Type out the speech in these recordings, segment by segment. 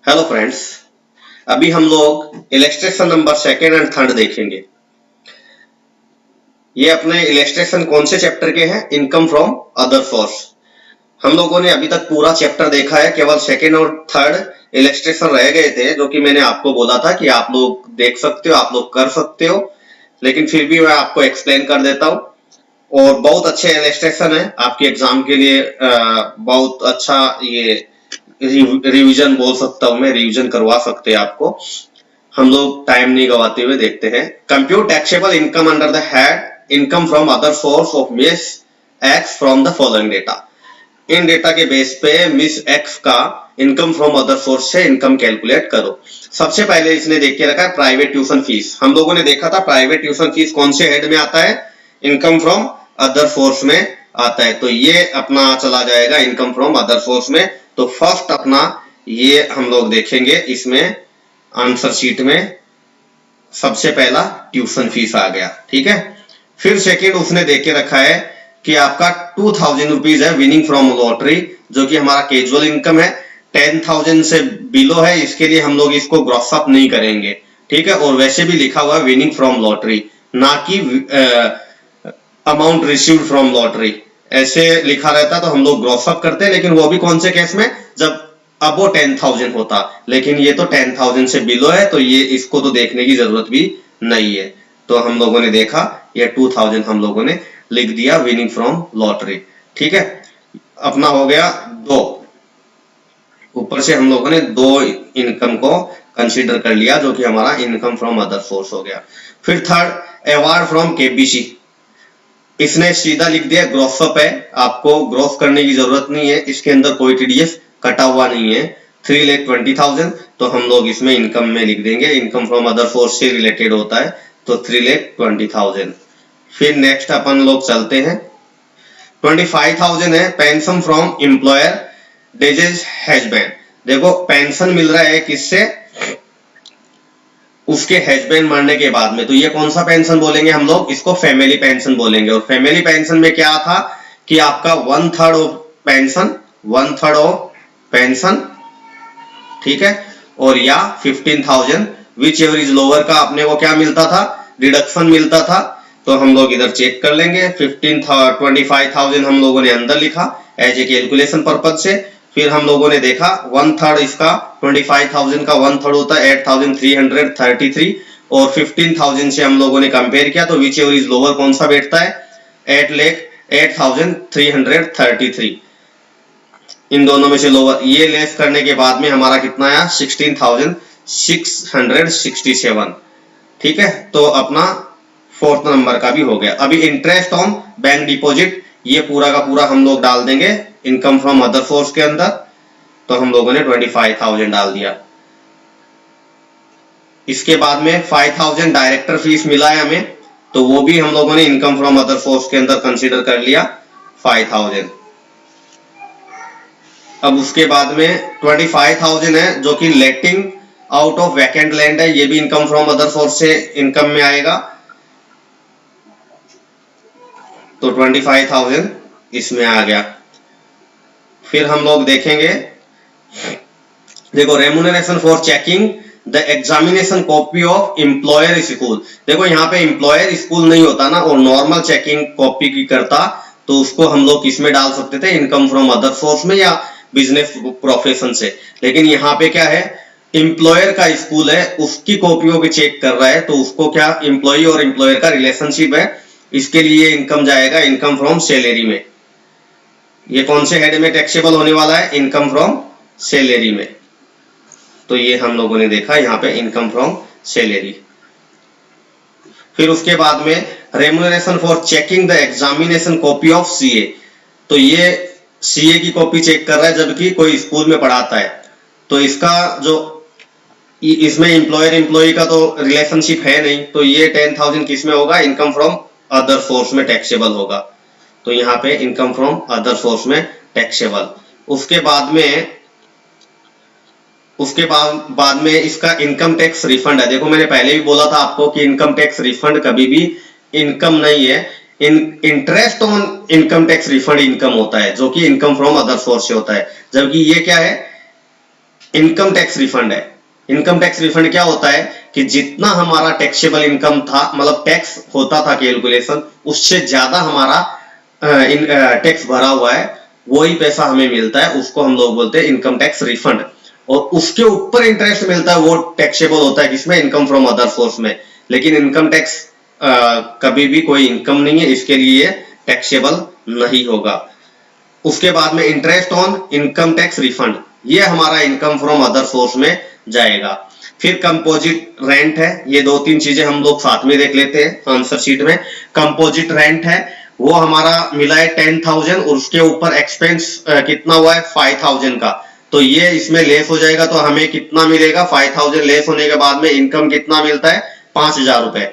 Hello friends, अभी हम लोग illustration number second and third देखेंगे। ये अपने इलस्ट्रेशन कौन से चैप्टर के हैं? Income from other source. हम लोगों ने अभी तक पूरा चैप्टर देखा है, केवल सेकेंड और थर्ड इलस्ट्रेशन रह गए थे, जो कि मैंने आपको बोला था कि आप लोग देख सकते हो, आप लोग कर सकते हो, लेकिन फिर भी मैं आपको एक्सप्लेन कर देता हूँ। और बहुत अच्छे इलस्ट्रेशन है आपके एग्जाम के लिए। बहुत अच्छा ये रिवीजन बोल सकता हूँ मैं, रिवीजन करवा सकते हैं आपको। हम लोग टाइम नहीं गवाते हुए देखते हैं। Compute taxable income under the head income from other source of miss x from the following data. In data के बेस पे मिस एक्स का इनकम फ्रॉम अदर सोर्स से इनकम कैलकुलेट करो। सबसे पहले इसने देख के रखा है प्राइवेट ट्यूशन फीस। हम लोगों ने देखा था प्राइवेट ट्यूशन फीस कौन से हेड में आता है? इनकम फ्रॉम अदर सोर्स में आता है। तो ये अपना चला जाएगा इनकम फ्रॉम अदर सोर्स में। तो फर्स्ट अपना ये हम लोग देखेंगे, इसमें आंसर शीट में सबसे पहला ट्यूशन फीस आ गया, ठीक है। फिर सेकेंड उसने देख के रखा है कि आपका 2000 रुपीज है विनिंग फ्रॉम लॉटरी, जो कि हमारा कैजुअल इनकम है। 10,000 से बिलो है, इसके लिए हम लोग इसको ग्रॉस अप नहीं करेंगे, ठीक है। और वैसे भी लिखा हुआ है विनिंग फ्रॉम लॉटरी, ना कि अमाउंट रिसीव्ड फ्रॉम लॉटरी। ऐसे लिखा रहता तो हम लोग ग्रॉस अप करते हैं, लेकिन वो भी कौन से केस में? जब अबो 10,000 होता, लेकिन ये तो 10,000 से बिलो है, तो ये इसको तो देखने की जरूरत भी नहीं है। तो हम लोगों ने देखा ये 2000 हम लोगों ने लिख दिया विनिंग फ्रॉम लॉटरी, ठीक है। अपना हो गया दो, ऊपर से हम लोगों ने दो इनकम को कंसीडर कर लिया, जो कि हमारा इनकम फ्रॉम अदर सोर्स हो गया। फिर थर्ड अवार्ड फ्रॉम केबीसी, इसने सीधा लिख दिया ग्रॉस अप है, आपको ग्रॉस करने की जरूरत नहीं है, इसके अंदर कोई टीडीएस कटा हुआ नहीं है। 3,20,000 तो हम लोग इसमें इनकम में लिख देंगे, इनकम फ्रॉम अदर सोर्स से रिलेटेड होता है, तो 3,20,000। फिर नेक्स्ट अपन लोग चलते हैं, 25,000 है पेंशन फ्रॉम एम्प्लॉयर डिजीज हैजबैंड। देखो पेंशन मिल रहा है किससे? उसके हस्बैंड मरने के बाद में। तो ये कौन सा पेंशन बोलेंगे हम लोग? इसको फैमिली पेंशन बोलेंगे। और फैमिली पेंशन में क्या था कि आपका 1/3 ऑफ पेंशन, 1/3 ऑफ पेंशन, ठीक है। और या 15,000 विच एवर इज लोअर का अपने को क्या मिलता था? डिडक्शन मिलता था। तो हम लोग इधर चेक कर लेंगे। 25,000 हम लोगों ने अंदर लिखा एज ए कैलकुलेशन पर्पज से। फिर हम लोगों ने देखा 1/3 इसका 25,000 का 1/3 होता है 8,333, और 15,000 से हम लोगों ने कंपेयर किया, तो विच एवर इज लोअर कौन सा बैठता है? 8,333। इन दोनों में से लोअर, ये लेस करने के बाद में हमारा कितना आया? 16,667, ठीक है। तो अपना फोर्थ नंबर का भी हो गया। अभी इंटरेस्ट ऑन बैंक डिपॉजिट, ये पूरा का पूरा हम लोग डाल देंगे इनकम फ्रॉम अदर सोर्स के अंदर। तो हम लोगों ने 25,000 डाल दिया। इसके बाद में 5,000 डायरेक्टर फीस मिला है हमें, तो वो भी हम लोगों ने इनकम फ्रॉम अदर सोर्स के अंदर कंसीडर कर लिया 5,000। अब उसके बाद में 25,000 है जो कि लेटिंग आउट ऑफ वैकेंट लैंड है, ये भी इनकम फ्रॉम अदर सोर्स से इनकम में आएगा। तो 25,000 इसमें आ गया। फिर हम लोग देखेंगे, देखो remuneration for checking the examination copy of employer school. देखो यहाँ पे एम्प्लॉयर स्कूल नहीं होता ना, और नॉर्मल चेकिंग कॉपी की करता, तो उसको हम लोग किसमें डाल सकते थे? इनकम फ्रॉम अदर सोर्स में या बिजनेस प्रोफेशन से। लेकिन यहाँ पे क्या है? एम्प्लॉयर का स्कूल है, उसकी कॉपियों को चेक कर रहा है, तो उसको क्या एम्प्लॉय और एम्प्लॉयर का रिलेशनशिप है, इसके लिए इनकम जाएगा इनकम फ्रॉम सैलरी में। ये कौन से हेड में टैक्सेबल होने वाला है? इनकम फ्रॉम सैलरी में। तो ये हम लोगों ने देखा यहाँ पे इनकम फ्रॉम सैलरी। फिर उसके बाद में remuneration for checking the examination copy of CA. तो ये सीए की कॉपी चेक कर रहा है, जबकि कोई स्कूल में पढ़ाता है। तो इसका जो इसमें एम्प्लॉयर एम्प्लॉय का तो रिलेशनशिप है नहीं, तो ये 10,000 किस में होगा? इनकम फ्रॉम अदर सोर्स में टैक्सेबल होगा। तो यहाँ पे इनकम फ्रॉम अदर सोर्स में टैक्सेबल। उसके बाद में इसका इनकम टैक्स रिफंड है। देखो मैंने पहले भी बोला था आपको कि इनकम टैक्स रिफंड कभी भी इनकम नहीं है। Interest on income tax refund income होता है, जो कि इनकम फ्रॉम अदर सोर्स से होता है। जबकि ये क्या है? इनकम टैक्स रिफंड है। इनकम टैक्स रिफंड क्या होता है कि जितना हमारा टैक्सेबल इनकम था, मतलब टैक्स होता था कैलकुलेशन, उससे ज्यादा हमारा टैक्स भरा हुआ है, वही पैसा हमें मिलता है, उसको हम लोग बोलते हैं इनकम टैक्स रिफंड। और उसके ऊपर इंटरेस्ट मिलता है, वो टैक्सेबल होता है किसमें, इनकम फ्रॉम अदर सोर्स में। लेकिन इनकम टैक्स कभी भी कोई इनकम नहीं है, इसके लिए टैक्सेबल नहीं होगा। उसके बाद में interest on income tax refund, ये हमारा इनकम फ्रॉम अदर सोर्स में जाएगा। फिर कंपोजिट रेंट है, ये दो तीन चीजें हम लोग साथ में देख लेते हैं आंसर शीट में। कंपोजिट रेंट है, वो हमारा मिला है 10,000 और उसके ऊपर एक्सपेंस कितना हुआ है 5,000 का, तो ये इसमें लेस हो जाएगा, तो हमें कितना मिलेगा 5,000 लेस होने के बाद में इनकम कितना मिलता है 5,000 रुपए।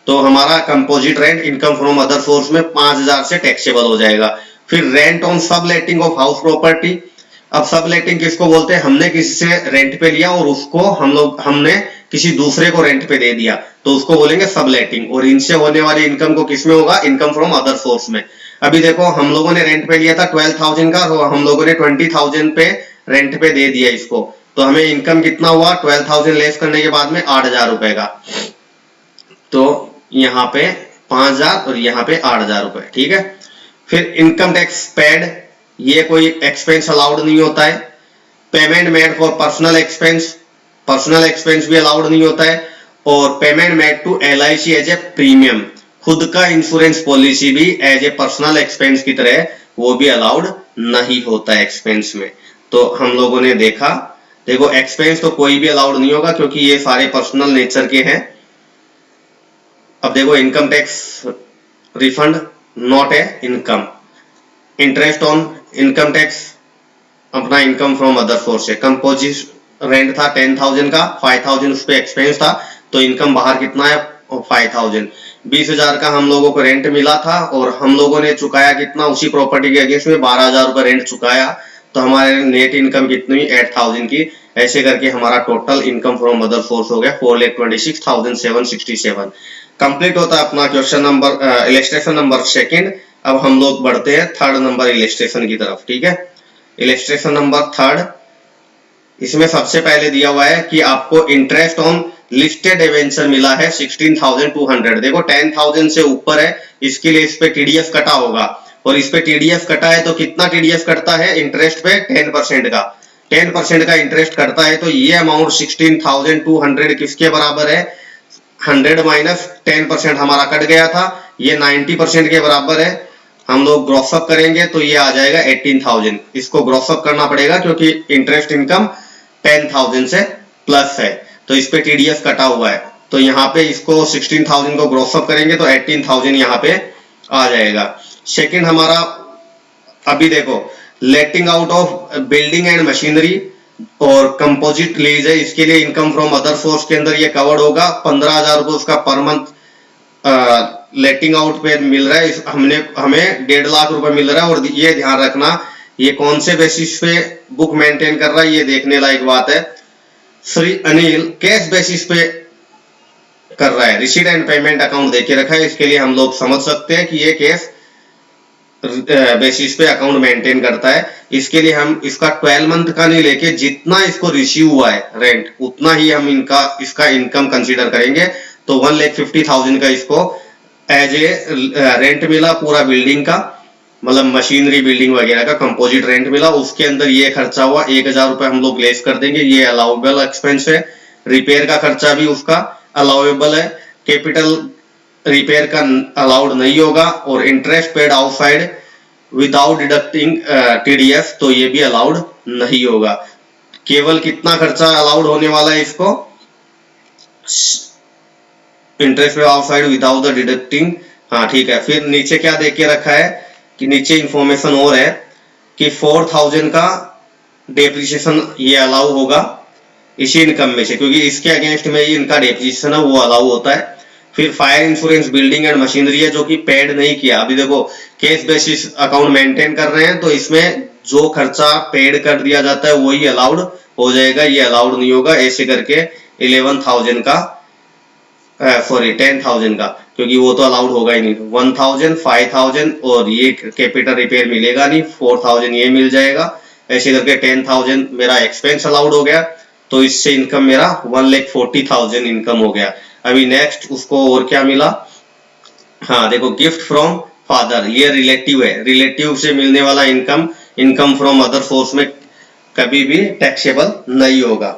तो हमारा composite rent income from other source में 5,000 से टैक्सेबल हो जाएगा। फिर रेंट ऑन सब लेटिंग ऑफ हाउस प्रॉपर्टी। अब सब लेटिंग किसको बोलते हैं, हमने किसी से रेंट पे लिया और उसको हमने किसी दूसरे को रेंट पे दे दिया, तो उसको बोलेंगे सब लेटिंग। और इनसे होने वाली इनकम को किसमें होगा, इनकम फ्रॉम अदर सोर्स में। अभी देखो हम लोगों ने रेंट पे लिया था 12,000 का, और हम लोगों ने 20,000 पे रेंट पे दे दिया इसको, तो हमें इनकम कितना हुआ 12,000 लेस करने के बाद में 8,000 रुपए का। तो यहाँ पे 5,000 और यहाँ पे 8,000 रुपए, ठीक है। फिर इनकम टैक्स पेड, ये कोई एक्सपेंस अलाउड नहीं होता है। Payment made for personal expense, personal expense भी अलाउड नहीं होता है। और payment made to LIC as a premium, खुद का इंश्योरेंस पॉलिसी भी एज ए पर्सनल एक्सपेंस की तरह वो भी अलाउड नहीं होता है एक्सपेंस में। तो हम लोगों ने देखा, देखो एक्सपेंस तो कोई भी अलाउड नहीं होगा क्योंकि ये सारे पर्सनल नेचर के हैं। अब देखो income tax refund not a income. Interest on income tax अपना इनकम फ्रॉम अदर सोर्स है। कंपोजिट रेंट था 10,000 का, 5,000 उस पे एक्सपेंस था, तो इनकम बाहर कितना है 5,000। 20,000 का हम लोगों को रेंट मिला था और हम लोगों ने चुकाया कितना उसी प्रॉपर्टी के अगेंस्ट में 12,000 रुपए रेंट चुकाया, तो हमारे नेट इनकम कितनी 8,000 की। ऐसे करके हमारा total income from other source हो गया 4,26,767। कंप्लीट होता है अपना question number illustration number second. अब हम लोग बढ़ते हैं थर्ड नंबर इलस्ट्रेशन की तरफ, ठीक है। इलस्ट्रेशन नंबर थर्ड, इसमें सबसे पहले दिया हुआ है कि आपको इंटरेस्ट ऑन लिस्टेड डिवेंचर मिला है 16,200। देखो 10,000 से ऊपर है, इसके लिए इस पे TDS कटा होगा, और इस पे TDS कटा है तो कितना TDS कटता है इंटरेस्ट पे 10% का, 10% का इंटरेस्ट कटता है। तो ये अमाउंट 16,200 किसके बराबर है, 100 माइनस 10% हमारा कट गया था, ये 90% के बराबर है। हम लोग ग्रॉसअप करेंगे तो ये आ जाएगा 18,000। इसको ग्रॉसअप करना पड़ेगा क्योंकि इंटरेस्ट इनकम 10,000 से प्लस है, तो इस पे TDS कटा हुआ है। तो यहाँ पे इसको 16,000 को ग्रॉसअप करेंगे तो 18,000 यहाँ पे आ जाएगा। सेकंड हमारा, अभी देखो लेटिंग out of building and machinery और कंपोजिट लीज है, इसके लिए इनकम फ्रॉम अदर सोर्स के अंदर ये कवर्ड होगा। 15,000 रुपए उसका पर मंथ लेटिंग आउट पे मिल रहा है, हमें 1.5 लाख रुपए मिल रहा है। और ये ध्यान रखना ये कौन से बेसिस पे बुक मेंटेन कर रहा है, ये देखने लायक बात है। श्री अनिल कैश बेसिस पे कर रहा है, रिसीट एंड पेमेंट अकाउंट देके रखा है, इसके लिए हम लोग समझ सकते हैं कि ये कैश बेसिस पे अकाउंट मेंटेन करता है। इसके लिए हम इसका 12 मंथ का नहीं लेके जितना इसको रिसीव हुआ है रेंट उतना ही हम इसका इनकम कंसीडर करेंगे। तो 1,50,000 का इसको एज ए रेंट मिला पूरा बिल्डिंग का, मतलब मशीनरी बिल्डिंग वगैरह का कंपोजिट रेंट मिला, उसके अंदर ये खर्चा हुआ 1,000 रुपए हम लोग लेस कर देंगे, ये अलाउेबल एक्सपेंस है। रिपेयर का खर्चा भी उसका अलाउेबल है, कैपिटल रिपेयर का अलाउड नहीं होगा। और interest paid outside without deducting TDS, तो ये भी अलाउड नहीं होगा। केवल कितना खर्चा अलाउड होने वाला है इसको, interest paid outside without the deducting, हाँ ठीक है। फिर नीचे क्या देख के रखा है कि नीचे इंफॉर्मेशन और है कि 4,000 का डेप्रिसिएशन ये अलाउ होगा इसी इनकम में से, क्योंकि इसके अगेंस्ट में ही इनका डेप्रिसिएशन है वो अलाउ होता है। फिर fire insurance building and machinery है जो कि पेड नहीं किया। अभी देखो केस बेसिस अकाउंट मेंटेन कर रहे हैं तो इसमें जो खर्चा पेड कर दिया जाता है वही अलाउड हो जाएगा, ये अलाउड नहीं होगा। ऐसे करके 11,000 का 10,000 का, क्योंकि वो तो अलाउड होगा ही नहीं। 1,000, 5,000 और ये कैपिटल रिपेयर मिलेगा नहीं, 4,000 ये मिल जाएगा। ऐसे करके 10,000 मेरा एक्सपेंस अलाउड हो गया, तो इससे इनकम मेरा 1,40,000 इनकम हो गया। अभी नेक्स्ट उसको और क्या मिला, हाँ देखो, गिफ्ट फ्रॉम फादर, ये रिलेटिव है, रिलेटिव से मिलने वाला income income from other source में कभी भी टैक्सेबल नहीं होगा,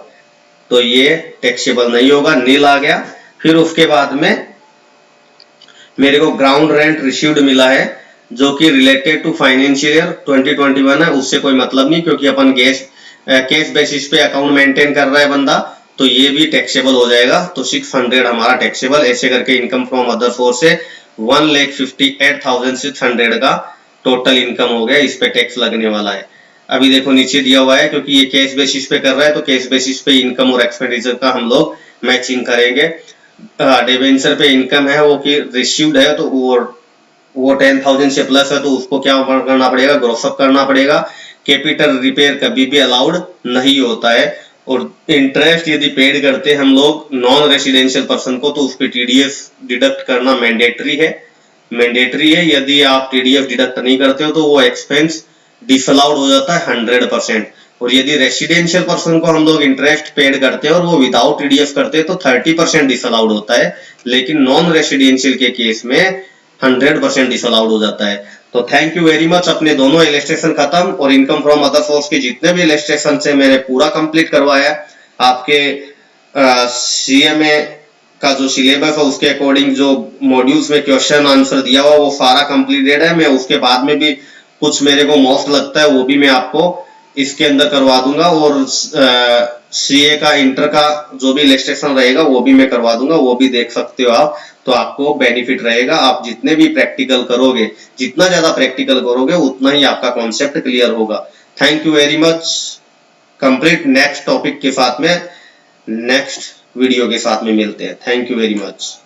तो ये टैक्सेबल नहीं होगा, नील आ गया। फिर उसके बाद में मेरे को ग्राउंड रेंट रिसीव्ड मिला है जो कि रिलेटेड टू फाइनेंशियल ईयर 2021 है, उससे कोई मतलब नहीं क्योंकि अपन कैश बेसिस पे अकाउंट मेंटेन कर रहा है बंदा, तो ये भी टैक्सेबल हो जाएगा। तो 600 हमारा टैक्सेबल, ऐसे करके इनकम फ्रॉम अदर सोर्स से 1,58,600 का टोटल इनकम हो गया, इस पे टैक्स लगने वाला है। अभी देखो नीचे दिया हुआ है क्योंकि ये कैश बेसिस पे कर रहा है, तो कैश बेसिस पे इनकम और एक्सपेंडिचर का हम लोग मैचिंग करेंगे। डिबेंचर पे इनकम है वो कि रिसीव्ड है, तो वो 10,000 से प्लस है, तो उसको क्या करना पड़ेगा, ग्रोसअप करना पड़ेगा। कैपिटल रिपेयर कभी भी अलाउड नहीं होता है, और इंटरेस्ट यदि पेड करते हैं हम लोग नॉन रेसिडेंशियल पर्सन को, तो उस पर टीडीएस डिडक्ट करना मैंडेटरी है। यदि आप टीडीएस डिडक्ट नहीं करते हो तो वो एक्सपेंस डिसअलाउड हो जाता है 100%। और यदि रेसिडेंशियल पर्सन को हम लोग इंटरेस्ट पेड करते हैं और वो विदाउट टीडीएस करते हैं तो 30% डिसअलाउड होता है, लेकिन नॉन रेसिडेंशियल के केस में 100% डिसअलाउड हो जाता है। तो थैंक यू वेरी मच। अपने दोनों इलस्ट्रेशन खत्म और इनकम फ्रॉम अदर सोर्स के जितने भी इलस्ट्रेशन से मैंने पूरा कंप्लीट करवाया। आपके सीएमए का जो सिलेबस है उसके अकॉर्डिंग जो मॉड्यूल्स में क्वेश्चन आंसर दिया हुआ वो सारा कंप्लीटेड है। मैं उसके बाद में भी कुछ मेरे को मोस्ट लगता है वो भी मैं आपको इसके अंदर करवा दूंगा, और सीए का इंटर का जो भी इलस्ट्रेशन रहेगा वो भी मैं करवा दूंगा, वो भी देख सकते हो आप। तो आपको बेनिफिट रहेगा, आप जितने भी प्रैक्टिकल करोगे, जितना ज्यादा प्रैक्टिकल करोगे उतना ही आपका कॉन्सेप्ट क्लियर होगा। Thank you very much. Complete next topic के साथ में नेक्स्ट वीडियो के साथ में मिलते हैं। Thank you very much.